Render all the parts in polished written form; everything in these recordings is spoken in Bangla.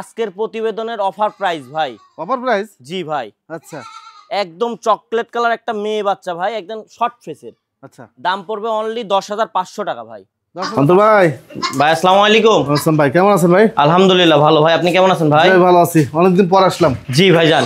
আজকের প্রতিবেদনের অফার প্রাইস ভাই। Offer price? জি ভাই। আচ্ছা, একদম চকলেট কালার একটা মেয়ে বাচ্চা ভাই, একদম শর্ট ফেসের। আচ্ছা, দাম পড়বে অনলি 10,500 টাকা ভাই। অন্তর ভাই। ভাই আসসালামু আলাইকুম। আসসালাম ভাই, কেমন আছেন ভাই? আলহামদুলিল্লাহ ভালো ভাই, আপনি কেমন আছেন ভাই? ভালো আছি, অনেকদিন পর আসলাম। জি ভাইজান।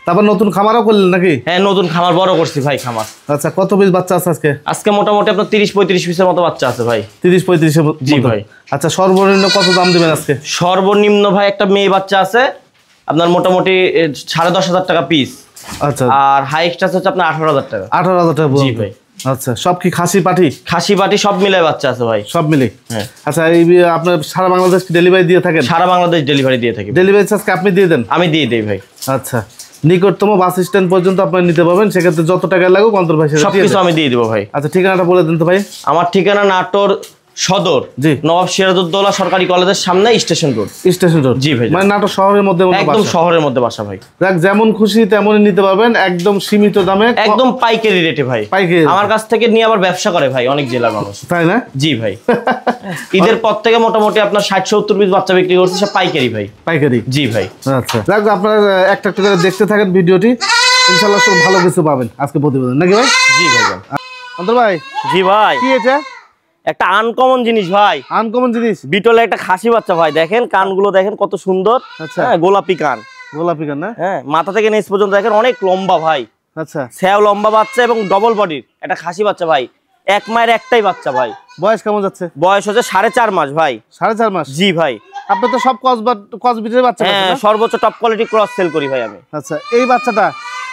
তারপর নতুন খামারও করলেন নাকি? হ্যাঁ, নতুন খামার বড় করছি ভাই খামার। আচ্ছা, কত পিস বাচ্চা আছে আজকে? আজকে মোটামুটি আপনার 30-35 পিসের মতো বাচ্চা আছে ভাই। 30-35 জি ভাই। আচ্ছা, সর্বনিম্ন কত দাম দিবেন আজকে? সর্বনিম্ন ভাই একটা মেয়ে বাচ্চা আছে আপনার মোটামুটি 10,500 টাকা পিস। আচ্ছা, আর হাইস্ট আছে হচ্ছে আপনার 18,000 টাকা। 18,000 টাকা? জি ভাই। আচ্ছা, সব কি খাসি পাঠি? খাসি বাটি সব মিলে বাচ্চা আছে ভাই। সব মিলে? হ্যাঁ। আচ্ছা, এই আপনার সারা বাংলাদেশ ডেলিভারি দিয়ে থাকেন? সারা বাংলাদেশ ডেলিভারি দিয়ে থাকি। ডেলিভারি চার্জ আপনি দিয়ে দেন? আমি দিয়ে দেই ভাই। আচ্ছা, নিকটতম বাস স্ট্যান্ড পর্যন্ত আপনি নিতে পারবেন, সেক্ষেত্রে যত টাকা লাগুক অন্তর ভাই সবকিছু আমি দিয়ে দেবো ভাই। আচ্ছা, ঠিকানাটা বলে দেন তো ভাই। আমার ঠিকানা নাটোর সদর, জি, নবাব সিরাজউদ্দৌলা সরকারি কলেজের সামনে, স্টেশন রোড। Station road? জি ভাই। মানে নাটোর শহরের মধ্যে? একদম শহরের মধ্যে বাসা ভাই। দেখ, যেমন খুশি তেমনই নিতে পারবেন, একদম সীমিত দামে, একদম পাইকারি রেটে ভাই। পাইকারি? আমার কাছ থেকে নিয়ে আবার ব্যবসা করে ভাই অনেক জেলার মানুষ। তাই না? জি ভাই। ঈদের পর থেকে মোটামুটি আপনার 60-70 পিস বাচ্চা বিক্রি করছে, সব পাইকারি ভাই। পাইকারি? জি ভাই। আচ্ছা, দেখ আপনারা একটা একটা করে দেখতে থাকেন ভিডিওটি, ইনশাআল্লাহ সব ভালো কিছু পাবেন আজকে প্রতিবেদন, নাকি ভাই? জি ভাই। অন্তর ভাই। জি ভাই। কি এটা? একটা আনকমন জিনিস ভাই। আনকমন জিনিস? বিটলে একটা খাসি বাচ্চা ভাই, দেখেন কানগুলো দেখেন কত সুন্দর। আচ্ছা, গোলাপি কান। গোলাপি কান না? হ্যাঁ, মাথা থেকে নিচ পর্যন্ত দেখেন অনেক লম্বা ভাই। আচ্ছা, স্যাও লম্বা বাচ্চা এবং ডবল বডির একটা খাসি বাচ্চা ভাই। এক মায়ের একটাই বাচ্চা ভাই। বয়স কেমন যাচ্ছে? বয়স হচ্ছে 4.5 মাস ভাই। 4.5 মাস? জি ভাই। আপনি তো সব কসবিটের বাচ্চা? হ্যাঁ, সর্বোচ্চ টপ কোয়ালিটি ক্রস সেল করি ভাই আমি। আচ্ছা, এই বাচ্চাটা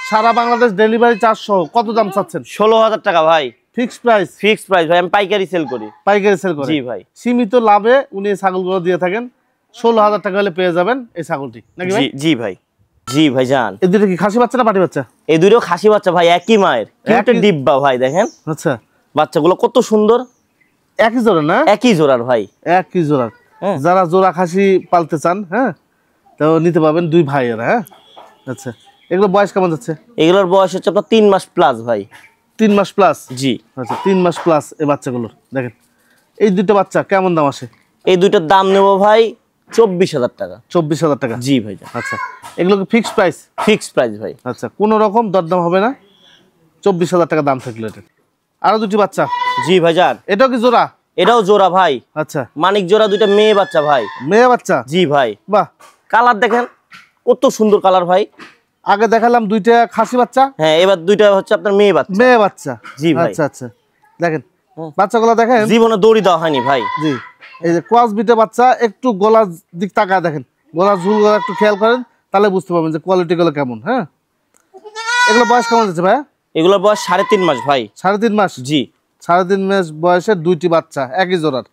সারা বাংলাদেশ ডেলিভারি চার্জ সহ কত দাম চাচ্ছেন? 16,000 টাকা ভাই। Fixed price? ফিক্সড প্রাইস ভাই, আমি পাইকারি সেল করি। পাইকারি সেল করেন? জি ভাই। সীমিত লাভে উনি এই ছাগলগুলো দিয়ে থাকেন। 16,000 টাকা হলে পেয়ে যাবেন এই ছাগলটি, নাকি ভাই? জি ভাই। জি ভাই জান। এই দুটো কি খাসি বাচ্চা না পাটি বাচ্চা? এই দুটো খাসি বাচ্চা ভাই, একই মায়ের, একটা ডিব্বা ভাই। দেখেন আচ্ছা, বাচ্চাগুলো কত সুন্দর। একই জোড়া না? একই জোড়ার ভাই। একই জোড়ার। যারা জোড়া খাসি পালতে চান, হ্যাঁ, তো নিতে পারবেন, দুই ভাইয়েরা। হ্যাঁ, আচ্ছা, এগুলো বয়স কেমন যাচ্ছে? এগুলোর বয়স হচ্ছে আপনার 3 মাস প্লাস ভাই। 3 মাস প্লাস? জি। আচ্ছা, 3 মাস প্লাস এই বাচ্চাগুলোর। দেখেন এই দুটো বাচ্চা কেমন দাম আসে? এই দুইটার দাম নেব ভাই 24,000 টাকা। 24,000 টাকা? জি ভাই। আচ্ছা, এগুলো কি ফিক্সড প্রাইস? ফিক্সড প্রাইস ভাই। আচ্ছা, কোনো রকম দরদাম হবে না? 24,000 টাকা দাম থাকলো এটা। আরো দুটি বাচ্চা? জি ভাইজান। এটাও কি জোড়া? এটাও জোড়া ভাই। আচ্ছা, মানিক জোড়া, দুইটা মেয়ে বাচ্চা ভাই। মেয়ে বাচ্চা? জি ভাই। বাহ, কালার দেখেন কত সুন্দর কালার ভাই। আগে দেখালাম দুইটা খাসি বাচ্চা, হ্যাঁ, এবার দুইটা হচ্ছে আপনার মেয়ে বাচ্চা। মেয়ে বাচ্চা? জি ভাই। আচ্ছা আচ্ছা, দেখেন বাচ্চাগুলো দেখেন, জীবনে দড়ি দেওয়া হয়নি ভাই। জি, এই যে ক্রস বিটে বাচ্চা, একটু গলার দিক তাকায় দেখেন, গলার ঝুলগুলো একটু খেয়াল করেন, তাহলে বুঝতে পারবেন যে কোয়ালিটি গুলো কেমন। হ্যাঁ, এগুলো বয়স কেমন যাচ্ছে ভাই? এগুলোর বয়স 3.5 মাস ভাই। 3.5 মাস? জি। 3.5 মাস বয়সের দুইটি বাচ্চা একই জোড়ার,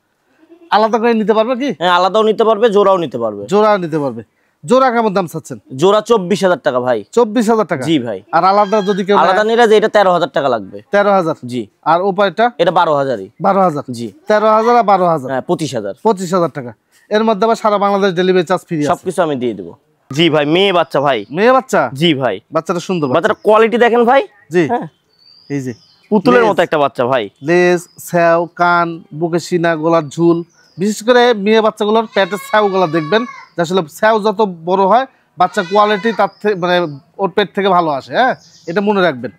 আলাদা করে নিতে পারবে কি? হ্যাঁ, আলাদাও নিতে পারবে, জোড়াও নিতে পারবে। জোড়া নিতে পারবে। জোড়া কেমন দাম চাচ্ছেন? জোড়া 24,000 টাকা ভাই। 24,000 টাকা? জি ভাই। আর আলাদা যদি কেউ আলাদা নিলে যে এটা 13,000 টাকা লাগবে। 13,000? জি। আর ওপারটা? এটা 12,000-ই। 12,000? জি। 13,000 আর 12,000? হ্যাঁ, 25,000। 25,000 টাকা। এর মধ্যে আবার সারা বাংলাদেশ ডেলিভারি চার্জ ফ্রি আছে? সবকিছু আমি দিয়ে দেবো। জি ভাই, মেয়ে বাচ্চা ভাই। মেয়ে বাচ্চা? জি ভাই। বাচ্চাটা সুন্দর, বাচ্চাটার কোয়ালিটি দেখেন ভাই। জি, হ্যাঁ, এই যে পুতুলের মতো একটা বাচ্চা ভাই। লেজ, স্যাও, কান, বুকের সিনা, গলার ঝুল, বিশেষ করে মেয়ে বাচ্চাগুলোর পেটের স্যাওগুলো দেখবেন, যে আসলে স্যাও যত বড় হয় বাচ্চার কোয়ালিটি তার থেকে মানে ওর পেট থেকে ভালো আসে। হ্যাঁ, এটা মনে রাখবেন।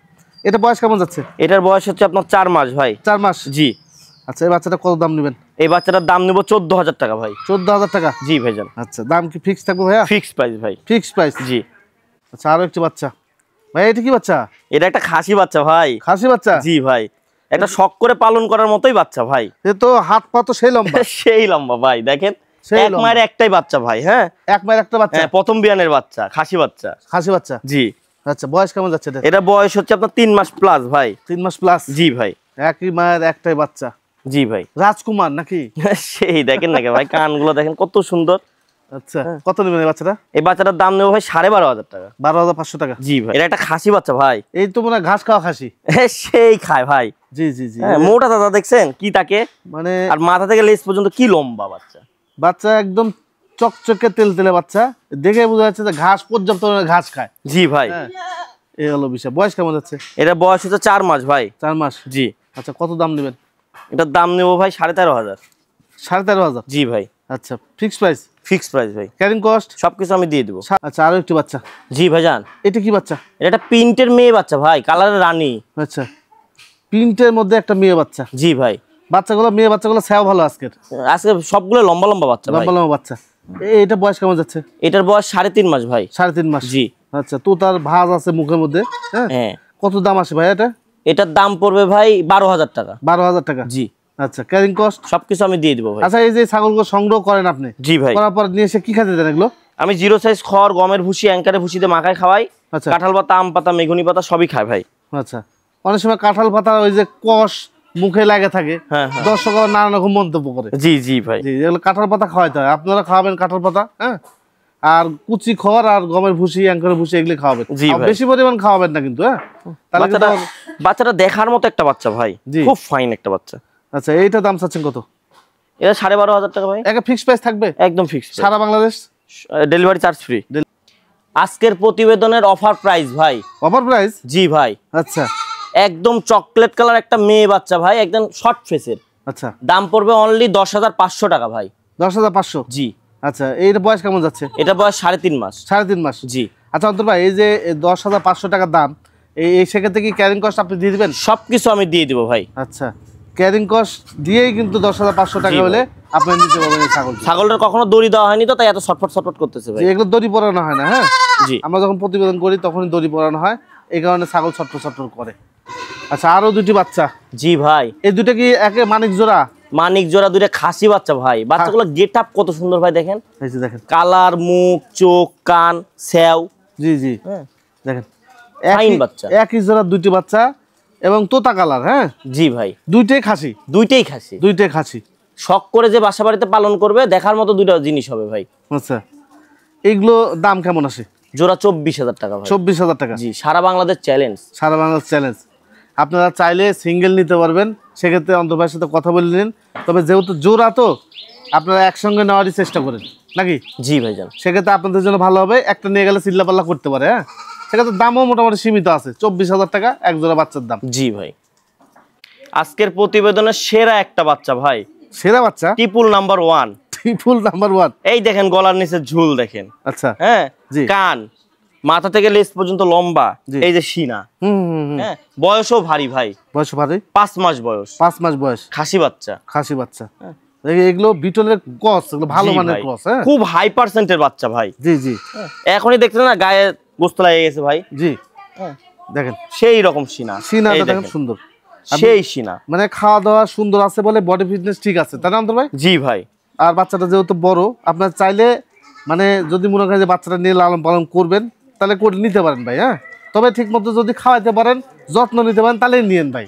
এটা বয়স কেমন যাচ্ছে? এটার বয়স হচ্ছে আপনার 4 মাস ভাই। 4 মাস? জি। আচ্ছা, এই বাচ্চাটা কত দাম নেবেন? এই বাচ্চাটার দাম নেব 14,000 টাকা ভাই। 14,000 টাকা? জি ভাইজান। আচ্ছা, দাম কি ফিক্স থাকবে ভাইয়া? ফিক্সড প্রাইস ভাই। Fixed price? জি। আচ্ছা, আরো একটি বাচ্চা ভাই, এটা কি বাচ্চা? এটা একটা খাসি বাচ্চা ভাই। খাসি বাচ্চা? জি ভাই। একটা শখ করে পালন করার মতোই বাচ্চা ভাই। এ তো হাত পা তো সেই লম্বা। সেই লম্বা ভাই, দেখেন এক মায়ের একটাই বাচ্চা ভাই। হ্যাঁ, এক মায়ের একটা বাচ্চা? হ্যাঁ, প্রথম বিয়ানের বাচ্চা, খাসি বাচ্চা। খাসি বাচ্চা? জি। আচ্ছা, বয়স কেমন যাচ্ছে এটা? এটা বয়স হচ্ছে আপনার 3 মাস প্লাস ভাই। 3 মাস প্লাস? জি ভাই। একই মায়ের একটাই বাচ্চা? জি ভাই। রাজকুমার নাকি? সেই দেখেন নাকি ভাই, কানগুলো দেখেন কত সুন্দর। আচ্ছা, কত নেবেন এই বাচ্চাটা? এই বাচ্চাটার দাম নেবো ভাই 12,500 টাকা। 12,500 টাকা? জি ভাই। এটা একটা খাসি বাচ্চা ভাই। এই তো মনে হয় ঘাস খাওয়া খাসি। সেই খায় ভাই। জি জি জি। মোটা দাদা দেখছেন কি তাকে, মানে আর মাথা থেকে লেজ পর্যন্ত কি লম্বা বাচ্চা। বাচ্চা একদম চকচকে তেলতেলে বাচ্চা, দেখে বোঝা যাচ্ছে যে ঘাস পর্যাপ্ত ঘাস খায়। জি ভাই। এই হলো বিষয়। বয়স কেমন যাচ্ছে? এটা বয়স হচ্ছে 4 মাস ভাই। 4 মাস? জি। আচ্ছা, কত দাম নেবেন? এটার দাম নেবো ভাই 13,500। 13,500? জি ভাই। আচ্ছা ফিক্সড প্রাইস? ফিক্স প্রাইস ভাই, ক্যারিং কস্ট সবকিছু আমি দিয়ে দেবো। আচ্ছা আরো একটি বাচ্চা। জি ভাইজান, এটা কি বাচ্চা? এটা একটা প্রিন্টের মেয়ে বাচ্চা ভাই, কালারের রানী। আচ্ছা প্রিন্টের মধ্যে একটা মেয়ে বাচ্চা। জি ভাই, বাচ্চাগুলো মেয়ে বাচ্চাগুলো ছায়া ভালো আজকের, আজকে সবগুলো লম্বা লম্বা বাচ্চা ভাই। লম্বা লম্বা বাচ্চা। এটা বয়স কেমন যাচ্ছে? এটার বয়স 3.5 মাস ভাই। 3.5 মাস? জি। আচ্ছা তো তার ভাঁজ আছে মুখের মধ্যে। হ্যাঁ। কত দাম আসে ভাই এটা? এটার দাম পড়বে ভাই 12,000 টাকা। 12,000 টাকা? জি। আচ্ছা ক্যারিং কস্ট? সবকিছু আমি দিয়ে দিব ভাই। আচ্ছা এই যে ছাগলগুলো সংগ্রহ করেন আপনি? জি ভাই। করার পর নিয়ে এসে কি খেতে দেন এগুলো? আমি জিরো সাইজ খড়, গমের ভুসি, অ্যাঙ্কারের ভুসিতে মাখায় খাওয়াই। আচ্ছা। কাঁঠাল পাতা, আম পাতা, মেগুনি পাতা সবই খায় ভাই। আচ্ছা অনেক সময় কাঁঠাল পাতা ওই যে কষ মুখে লাগে থাকে, হ্যাঁ। দর্শক নানান রকম মন্তব্য করে। জি জি ভাই। জি এগুলো কাঁঠাল পাতা খাওয়াইতে হয়, আপনারা খাওয়াবেন কাঁঠাল পাতা। হ্যাঁ আর কুচি খড় আর গমের ভুসি, অ্যাঙ্কারের ভুসি এগুলি খাওয়াবেন। জি ভাই। বেশি পরিমাণ খাওয়াবেন না কিন্তু। হ্যাঁ তাহলে কিন্তু বাচ্চাটা দেখার মতো একটা বাচ্চা ভাই, খুব ফাইন একটা বাচ্চা। আচ্ছা এইটা দাম চাচ্ছেন কত? এটা 12,500 টাকা ভাই। একটা ফিক্সড প্রাইস থাকবে? একদম ফিক্সড, সারা বাংলাদেশ ডেলিভারি চার্জ ফ্রি। আজকের প্রতিবেদনের অফার প্রাইস ভাই। Offer price? জি ভাই। আচ্ছা একদম চকলেট কালার একটা মেয়ে বাচ্চা ভাই, একদম শর্ট ফেসের। আচ্ছা দাম পড়বে অনলি 10,500 টাকা ভাই। 10,500? জি। আচ্ছা এইটা বয়স কেমন যাচ্ছে? এটা বয়স 3.5 মাস। 3.5 মাস? জি। আচ্ছা অন্তর ভাই এই যে 10,500 টাকার দাম, এই সেক্ষেত্রে কি ক্যারিং কস্ট আপনি দিয়ে দিবেন? সবকিছু আমি দিয়ে দিব ভাই। আচ্ছা ক্যারিং কস্ট দিয়েই কিন্তু 10,500 টাকা হলে আপনি নিতে পারবেন এই ছাগল। ছাগলটার কখনো দড়ি দেওয়া হয়নি তো, তাই এত ছটফট করতেছে ভাই। এগুলো দড়ি পরানো হয় না? হ্যাঁ জি। আমরা যখন প্রতিবেদন করি তখনই দড়ি পরানো হয়, এই কারণে ছাগল ছটফট করে। আচ্ছা আরো দুটি বাচ্চা? জি ভাই। এই দুটো কি একে মানিক জোড়া? মানিক জোড়া, দুইটা খাসি বাচ্চা ভাই। বাচ্চাগুলো গেট আপ কত সুন্দর ভাই, দেখেন। এই যে দেখেন কালার, মুখ, চোখ, কান, স্যাও। জি জি হ্যাঁ দেখেন ফাইন বাচ্চা। একই জোড়া দুটি বাচ্চা এবং তোতা কালার। হ্যাঁ জি ভাই। দুইটাই খাসি? দুইটাই খাসি। দুইটাই খাসি। শখ করে যে বাসা বাড়িতে পালন করবে, দেখার মতো দুইটা জিনিস হবে ভাই। আচ্ছা এইগুলো দাম কেমন আসে? জোড়া 24,000 টাকা ভাই। 24,000 টাকা? জি, সারা বাংলাদেশ চ্যালেঞ্জ। সারা বাংলাদেশ চ্যালেঞ্জ। আপনারা চাইলে সিঙ্গেল নিতে পারবেন, সেক্ষেত্রে অন্তর ভাইয়ের সাথে কথা বলে নিন। তবে যেহেতু জোড়া তো আপনারা একসঙ্গে নেওয়ারই চেষ্টা করেন নাকি? জি ভাইজান। সেক্ষেত্রে আপনাদের জন্য ভালো হবে, একটা নিয়ে গেলে চিল্লাপাল্লা করতে পারে। হ্যাঁ সেক্ষেত্রে দামও মোটামুটি সীমিত আছে, 24,000 টাকা এক জোড়া বাচ্চার দাম। জি ভাই। আজকের প্রতিবেদনের সেরা একটা বাচ্চা ভাই। সেরা বাচ্চা? Triple number 1। Triple number 1? এই দেখেন গলার নিচে ঝুল দেখেন। আচ্ছা হ্যাঁ। জি। কান মাথা থেকে লেজ পর্যন্ত লম্বা। এই যে সিনা। হ্যাঁ বয়সও ভারী ভাই। বয়স ভারী? 5 মাস বয়স। 5 মাস বয়স। খাসি বাচ্চা। খাসি বাচ্চা। এগুলো বিটলের ক্রস, এগুলো ভালো মানের ক্রস। হ্যাঁ খুব হাই পার্সেন্টের বাচ্চা ভাই। জি জি। এখনই দেখছেন না গায়ে গোস্ত লেগে গেছে ভাই। জি দেখেন সেই রকম সিনা। সিনাটা দেখেন সুন্দর, সেই সিনা। মানে খাওয়া দাওয়া সুন্দর আছে বলে বডি ফিটনেস ঠিক আছে, তাই না অন্তর ভাই? জি ভাই। আর বাচ্চাটা যেহেতু বড়, আপনার চাইলে মানে যদি মনে করেন যে বাচ্চাটা নিয়ে লালন পালন করবেন তাহলে করে নিতে পারেন ভাই। হ্যাঁ তবে ঠিক মতো যদি খাওয়াইতে পারেন, যত্ন নিতে পারেন, তাহলে নিয়েন ভাই।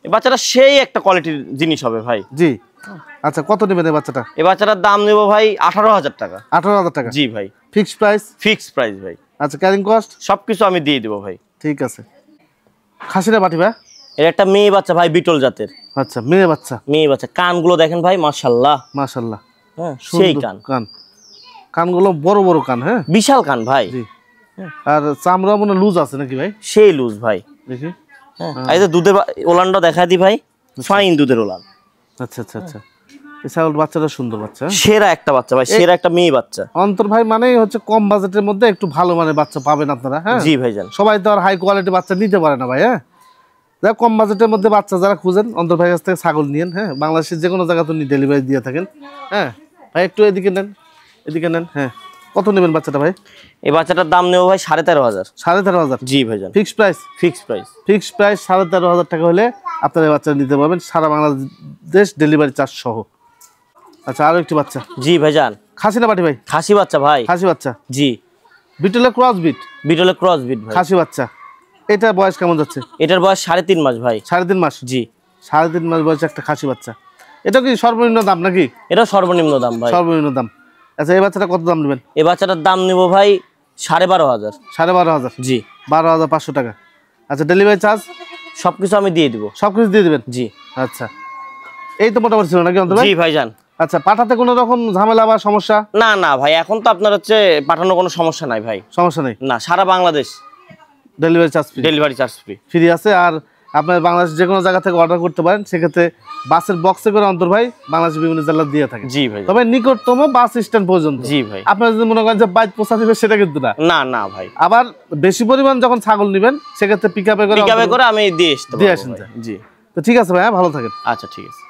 এই বাচ্চাটা সেই একটা কোয়ালিটির জিনিস হবে ভাই। জি। আচ্ছা কত নেবেন এই বাচ্চাটা? এই বাচ্চাটার দাম নেব ভাই 18,000 টাকা। 18,000 টাকা? জি ভাই। Fixed price? ফিক্সড প্রাইস ভাই। আচ্ছা ক্যারিং কস্ট? সবকিছু আমি দিয়ে দিব ভাই। ঠিক আছে। খাসিরা বাটি ভাই? এর একটা মেয়ে বাচ্চা ভাই, বিটল জাতের। আচ্ছা মেয়ে বাচ্চা? মেয়ে বাচ্চা। কানগুলো দেখেন ভাই, মাশাআল্লাহ মাশাআল্লাহ। হ্যাঁ সেই কান। কানগুলো বড় বড় কান। হ্যাঁ বিশাল কান ভাই। জি। আর চামড়া মনে লুজ আছে নাকি ভাই? সেই লুজ ভাই। দেখি। হ্যাঁ এই যে দুধের ওলানটা দেখাই দি ভাই, ফাইন দুধের ওলান। আচ্ছা আচ্ছা আচ্ছা। এই ছাগল বাচ্চাটা সুন্দর বাচ্চা। সেরা একটা বাচ্চা ভাই, সেরা একটা মেয়ে বাচ্চা। অন্তর ভাই মানেই হচ্ছে কম বাজেটের মধ্যে একটু ভালো মানের বাচ্চা পাবেন আপনারা। হ্যাঁ জি ভাইজান। সবাই তো আর হাই কোয়ালিটি বাচ্চা নিতে পারে না ভাই। হ্যাঁ যারা কম বাজেটের মধ্যে বাচ্চা যারা খুঁজেন, অন্তর ভাইয়ের কাছ থেকে ছাগল নিয়েন। হ্যাঁ বাংলাদেশের যে কোনো জায়গা তো ডেলিভারি দিয়ে থাকেন। হ্যাঁ ভাই একটু এদিকে নেন, এদিকে নেন। হ্যাঁ কত নেবেন বাচ্চাটা ভাই? এই বাচ্চাটার দাম নেব ভাই 13,500। 13,500? জি ভাইজান। Fixed price? Fixed price. Fixed price 13,500 টাকা হলে আপনারা এই বাচ্চা নিতে পারবেন, সারা বাংলাদেশ ডেলিভারি চার্জ সহ। আচ্ছা আরো একটি বাচ্চা? জি ভাইজান। খাসি না বাটি ভাই? খাসি বাচ্চা ভাই। খাসি বাচ্চা? জি। বিটলের ক্রস বিট? বিটলের ক্রস বিট ভাই। খাসি বাচ্চা। এটার বয়স কেমন যাচ্ছে? এটার বয়স 3.5 মাস ভাই। 3.5 মাস? জি। 3.5 মাস বয়সে একটা খাসি বাচ্চা। এটা কি সর্বনিম্ন দাম নাকি? এটা সর্বনিম্ন দাম ভাই। সর্বনিম্ন দাম। আচ্ছা এই বাচ্চাটা কত দাম নেবেন? এই বাচ্চাটার দাম নেব ভাই 12,500। 12,500? জি। 12,500 টাকা। আচ্ছা ডেলিভারি চার্জ? সবকিছু আমি দিয়ে দিব। সবকিছু দিয়ে দিবেন? জি। আচ্ছা এই তো মোটামুটি ছিল নাকি অন্তর ভাই? জি ভাইজান। আচ্ছা পাঠাতে কোনো রকম ঝামেলা বা সমস্যা? না না ভাই, এখন তো আপনার হচ্ছে পাঠানোর কোনো সমস্যা নাই ভাই। সমস্যা নেই? না, সারা Bangladesh delivery charge free? Delivery charge free. Free আছে। আর আপনার বাংলাদেশ যে কোনো জায়গা থেকে অর্ডার করতে পারেন, সেক্ষেত্রে বাসের বক্সে করে অন্তর ভাই বাংলাদেশ বিভিন্ন জেলা দিয়ে থাকে। জি ভাই। তবে নিকটতম বাস স্ট্যান্ড পর্যন্ত। জি ভাই। আপনারা যদি মনে করেন যে বাইক পোষা দিবে সেটা কিন্তু না। না না ভাই। আবার বেশি পরিমাণ যখন ছাগল নেবেন সেক্ষেত্রে পিকআপে করে আমি দিয়ে আসতে পারবো। জি। তো ঠিক আছে ভাই, ভালো থাকেন। আচ্ছা ঠিক আছে।